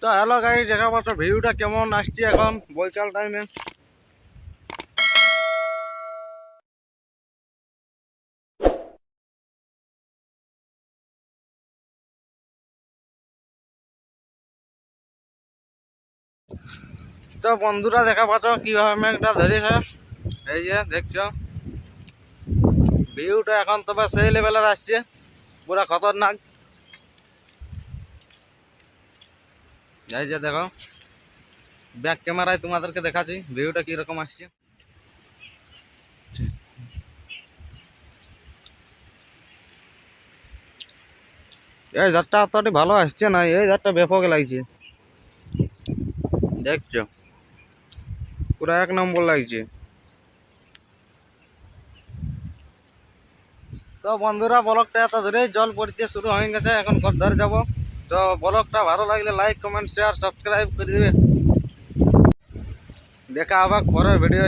তো hello guys, দেখা পাচ্ছ ভিউটা কেমন আসছে এখন বৈকাল টাইমে। তো বন্ধুরা দেখা পাচ্ছ কিভাবে মেঘটা ধরেছে, এই যে দেখছো ভিউটা এখন তবে সেই লেভেলের আসছে, পুরা খতরনাক। এই যে দেখো ব্যাক ক্যামেরায় তোমাদেরকে দেখাচ্ছি ভিউটা কিরকম আসছে। এই ধারটা অতটি ভালো আসছে না, এই ধারটা ব্যাপক লাগছে, দেখছো পুরা এক নম্বর লাগছে। তো বন্ধুরা ব্লগটা এত ধরে জল পড়তে শুরু হয়ে গেছে, এখন ঘর যাব। তো ব্লগটা ভালো লাগলে লাইক কমেন্ট শেয়ার সাবস্ক্রাইব করে দিবে। দেখা আবার পরের ভিডিও।